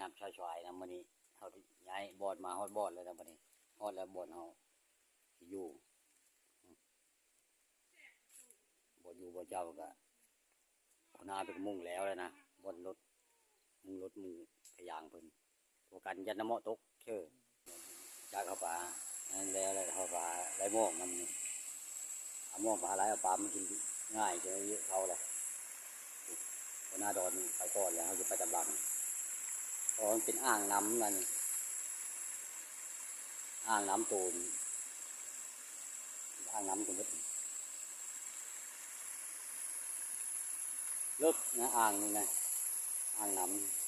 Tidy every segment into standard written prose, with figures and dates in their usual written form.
ำชายๆนะมื้อนี้เฮาย้ายบอดมาฮอดบอดแล้วนะมื้อนี้ฮอดแล้วบอดเฮาสิอยู่บ่อยู่บ่เจ้าก็เอาหน้าเป็นมุ่งแล้วนะบนรถมุงขยางเพิ่นตัวกันยันน้ำเมาะตกเชื่อจากเข้าป่านั่นแล้วเข้าป่าไหลม่วงมันเอาม่วงป่าไหลเอาปลามันกินง่ายจะเยอะเขาเลยหัวหน้าดอนไปก่อนแล้วเขาจะไปตำลังเพราะมันเป็นอ่างน้ำนั่นอ่างน้ำตูนอ่างน้ำตูนเลิกนะอ่างนี่นะอ่างน้ำ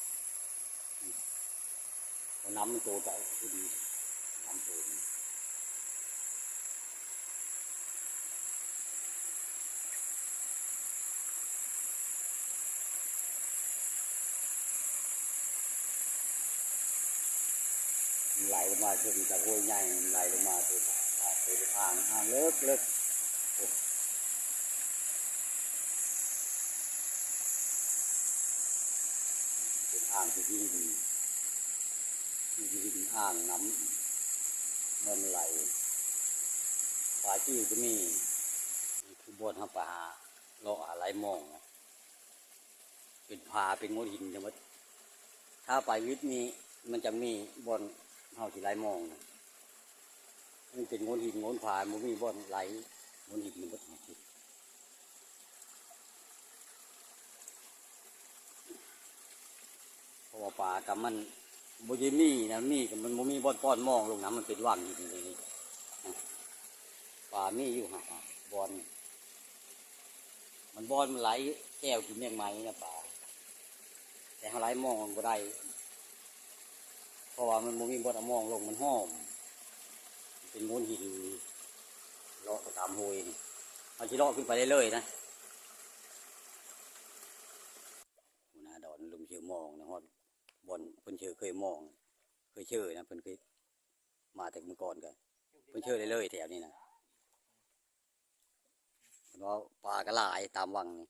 น้ำมันโตใจที่ดีน้ำโตไหลลงมาถึงจากห้วยใหญ่ไหลลงมาตัวอ่างเลิกเป็นอ่างที่ดีอ่างน้ำมันไหลปลาจี้ก็มีคือบนหาปลาเลาะไหลมองเป็นผาเป็นงูหินจังหวัดถ้าไปวิทย์นี้มันจะมีบนเฮาที่ไหลมองมันเป็นงูหินงูผามันมีบนไหลงูหินมันก็ผิดเพราะว่าปลากับมันบุญมีนะมีกับมันบ่มีบอนป้อนมองลงน้ำมันเป็นว่างอยู่นี่ปลามีอยู่ห่าบอนมันไหลแก้วกินเมี่ยงไม้นะปลาแต่เขาไหลมองมันบ่ได้เพราะว่ามันบ่มีบอนเอามองลงมันห้อมเป็นงูหินเลาะตามห้วยนี่เอาชิเลาะขึ้นไปเรื่อยๆนะหัวหน้าดอนลุมเชื่อมองนะฮอดบอนเพิ่นเชื่อเคยมองเคยเชื่อนะเพิ่นเคยมาแต่เมื่อก่อนกันเพิ่นเชื่อเรื่อยๆแถวนี้นะเพราะปลากระหลายตามวังนี่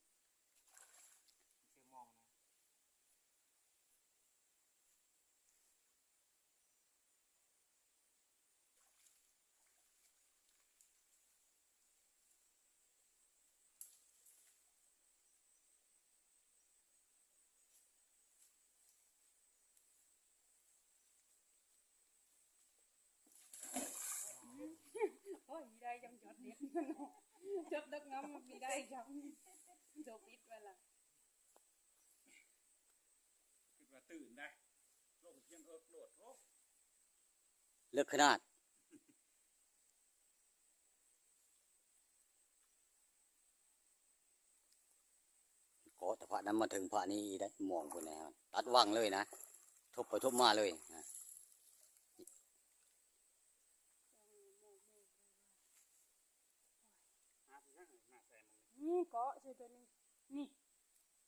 โอ้ยมีได้จังจดเด็ดจดดักน้ำมันมีได้จังจบปิดไปละคิดว่าตื่นได้โลกเพียงโลดโลด เลิกขนาดก็แต่พระนั้นมาถึงพระนี้ได้มองคนแล้วตัดวังเลยนะทบไปทบมาเลยนะนี่เกาะใช่ตัวนี้นี่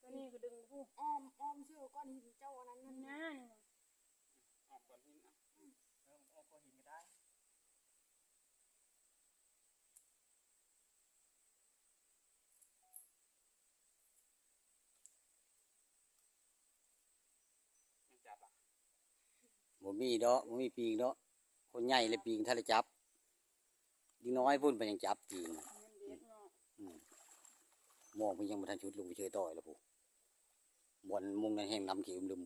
ตัวนี้ก็ดึงผู้อ้อมเชื่อก้อนหินเจ้าอันนั้นนั่น น้านี่นะ ออกก้อนหินนะออกก้อนหินก็ได้ยังจับอ่ะบ่มีดอกบ่มีปีงดอกคนใหญ่เลยปีงถ้าได้จับยิ่งน้อยพุ่นไปยังจับปีง เงินเด็ดเนาะ มองไปยังบ่ทันชุดลงไปเฉยต่อยแล้วผู้บอลมุงนั่นแห้งน้ำขี้ดึม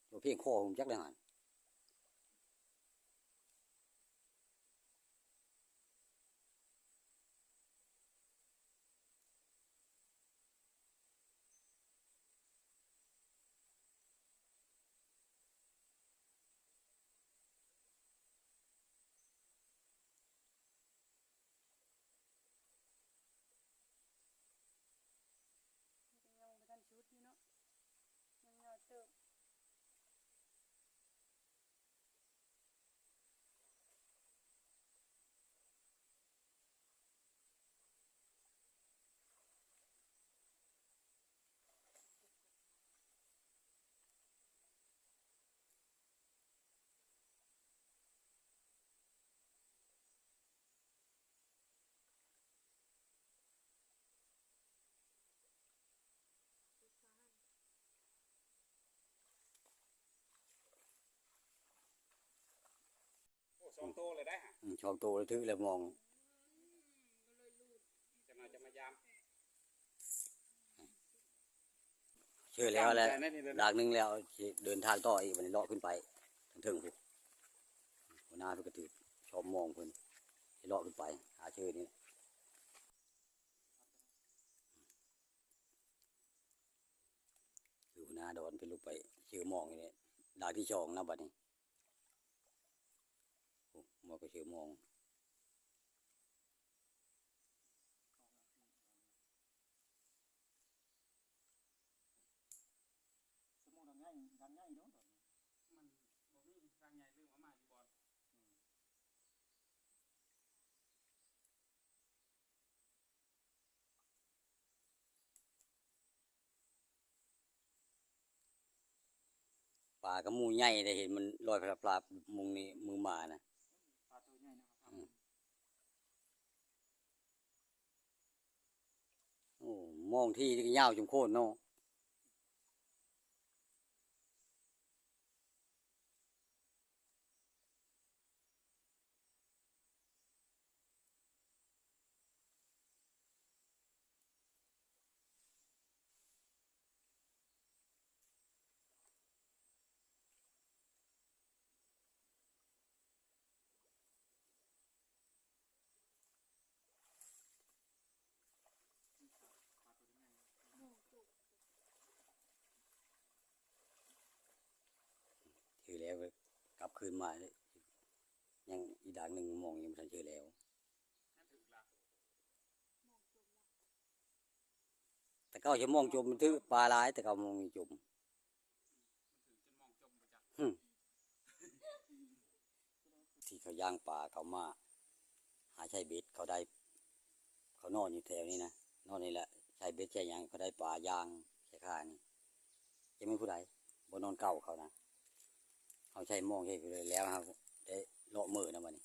ตัวเพียงคอผมจักได้หันยังไม่ทันชุดอยู่เนาะยังยอดเติม องโตเลยได้ฮะ ช่องโตแล้วถือแล้วมอง จะมายาม เชื่อแล้วแหละ จำใจนะนี่เด้อ ดากหนึงแล้วสิเดินทางต่ออีกวันนี้เลาะขึ้นไปถึงพุ่นหัวหน้าเพิ่นก็ถือชอบมองเพิ่นสิเลาะขึ้นไปหาชื่อนี้คือหัวหน้าดอนเป็นลูกไปชื่อมองนี่ดากที่2นะบัดนี้โอ้มองก็ชื่อมอง สมมุติว่าง่ายดังง่ายเนาะมันบ่มีทางใหญ่เรื่องมาอยู่บ่อนปลากระมูใหญ่ได้เห็นมันลอยปลามุงนี่มือหมานะ ปลาตัวใหญ่นะครับ โอ้มองที่ยาวจมโคนเนาะถือแล้วก็กลับคืนมาเลยยังอีกดากหนึ่งมองยังไม่ทันเจอแล้ว นั่นถือละ แต่เขาจะมองจมมันถือปลาหลายแต่เขามองไม่จม มันถือจนมองจมไปจัก ที่เขาย่างปลาเขามาหาใช้เบ็ดเขาได้เขานอนอยู่แถวนี้นะนอนนี่แหละใช้เบ็ดใช้หยังเขาได้ปลาย่างใช้ข้านี่จะไม่ผู้ใดบนนอนเก่าเขานะเขาใช้มองใช้ไปเลยแล้วครับได้เลาะมือนะมันนี่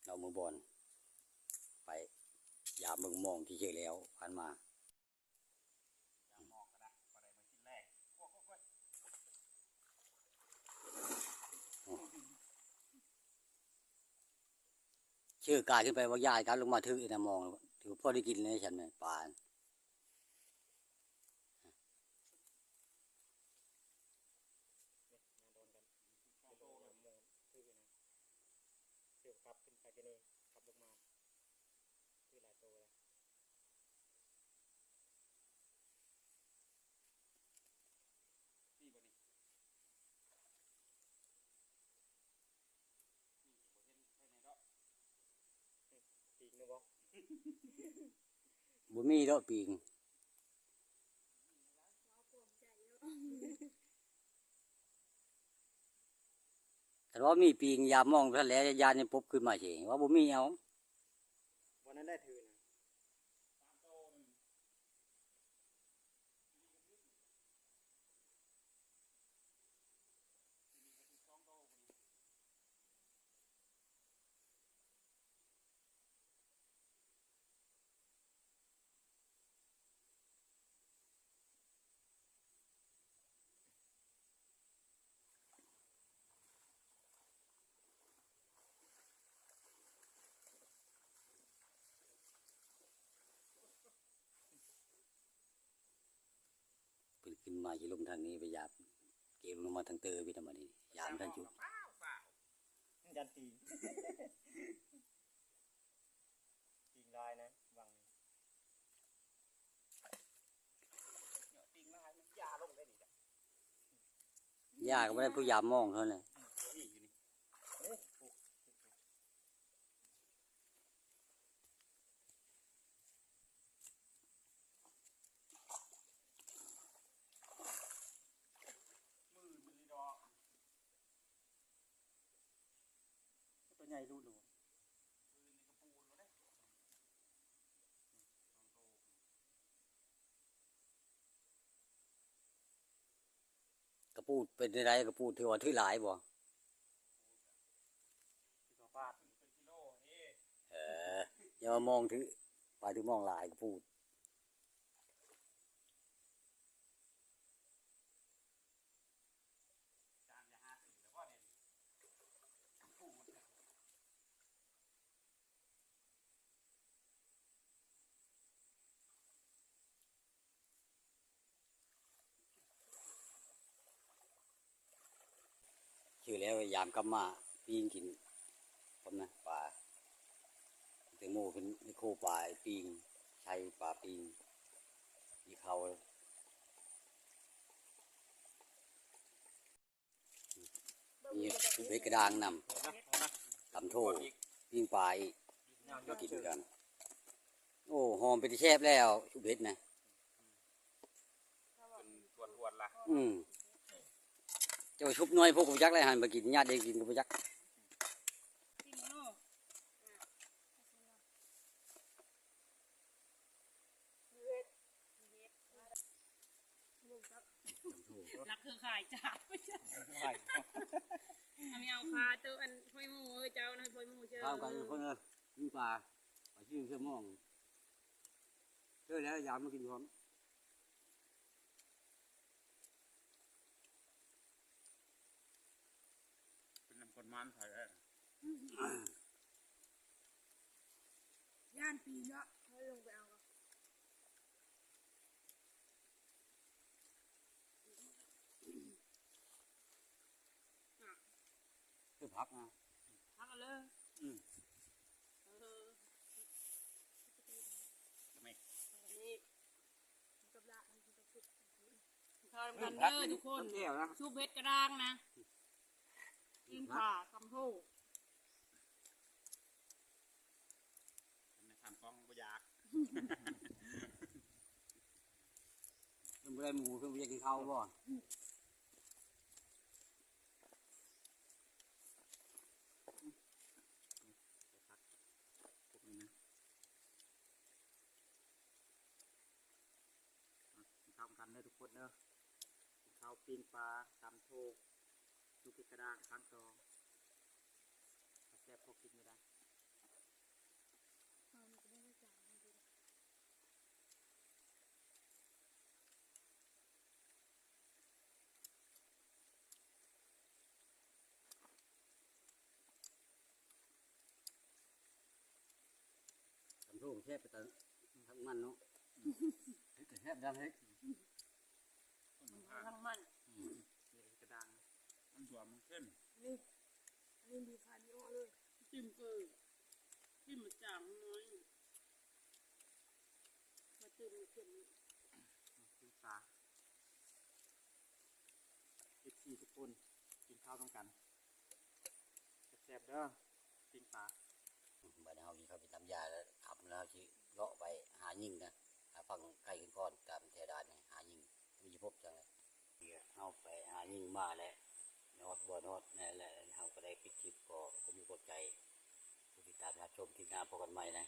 เลาะมือบอลไปยามมึงมองที่เจอแล้วผ่านมา อย่ามองก็ได้บ่ได้มากินแรกโอ้โห ชื่อกายขึ้นไปว่าญาติกันลงมาถือนะมองถือพ่อได้กินเลยฉันเนี่ยปลา ช่องโตเลยมองถือนะเสียวกลับขึ้นไปกันเลยกลับลงมาถือหลายโตเลยนี่บ่นี่นี่บ่เห็นไปไหนดอกปีกนะบ่ บุมีดอกปีงแต่ว่ามีปีงยามมองท่านแล้วยานนี่ปุ๊บขึ้นมาเฉยว่าบุมีเอา วันนั้นได้ถือนะตามโตหนึ่งสองโตพอดีเป็นขึ้นมาที่ลมทางนี้ไปยามเก็บลงมาทางเตอพี่ทำไมนี่ยามท่านจุด ยันตีนตีนลายนะวังนี่ตีนลายมันยาลงได้ดีจ้ะ ยากก็ไม่ได้ผู้ยามมองเท่านั้นแหละ นี่อยู่นี่เอ๊ะโอ้มือมันเลยดอกตัวใหญ่รูดหนูมือนี่กระปูนแล้วเนี่ยกระปูดเป็นไรกระปูดถือว่าถือหลายบ่ ที่เขาฟาดเป็นกิโลนี่ อย่ามามองถือไปถือมองหลายกระปูด จานอย่าหาถึงแล้วว่าเนี่ยปูดเนี่ย ชื่อแล้วยามกลับมาปีงกินผมนะปลาแตงโมเป็นนิโคปลาปีงชัยปลาปีงมีเขามีเบ็ดกระดางนำตำโถปีงปลาอีกมากินกัน โอ้หอมเป็นที่แซ่บแล้วชุบเบ็ดนะ ทวนละ เจ้าชุบน้อยพวกกูจักเลยหันมากินญาติเองกินกูจัก จริงเนาะรักคือขายจับไม่ใช่ ใช่ ไม่เอาคาเจ้าอันพ่อยหมูเจ้านะพ่อยหมูเจ้า ข้าวกันคนเลยกินปลาปลาชื่อเชื่อมองเชื่อแล้วยามมากินพร้อม เป็นน้ำคนมันไทย ย่านปีเนาะเขาลงไปเอา คือพักนะ พักกันเลย อืม นี่ทำกันเด้อทุกคน เที่ยวนะ ชูเบ็ดกระด้างนะกินข่าคำโพ ในทางฟ้องบ่อยาก เพิ่งไปได้หมูเพิ่งไปกินข้าวบ่ ทำกันได้ทุกคนเนอะข้าวปิ้งปลาตำโทลูกกระด้างข้างตองแซ่บพวกกินไม่ได้ ทำโทษแซ่บไปตั้งทั้งมันเนาะเฮ้ยแต่แซ่บดังเฮ้ย ทั้งมัน นี่กระด้างมันสวมเข้ม นี่อันนี้มีคาร์ดิโอเลย จิ้มเกลือจิ้มจางน้อยมาจิ้มเข็ม ปิ้งปลา14ทุกคนกินข้าวต้องกันแซ่บเด้อปิ้งปลา บ้านเฮาที่เขาไปทำยาแล้วขับแล้วที่เลาะไปหายิงนะหาฟังไก่ขึ้นก้อนตามเทดานเนี่ยหายิงมีพบจังเลยเอาไปหายิงมาแล้วนอดบ่นอดนี่แหละเฮาก็ได้ปิดคลิปก็มีกดใจผู้ติดตามรับชมที่หน้าพบกันใหม่นะ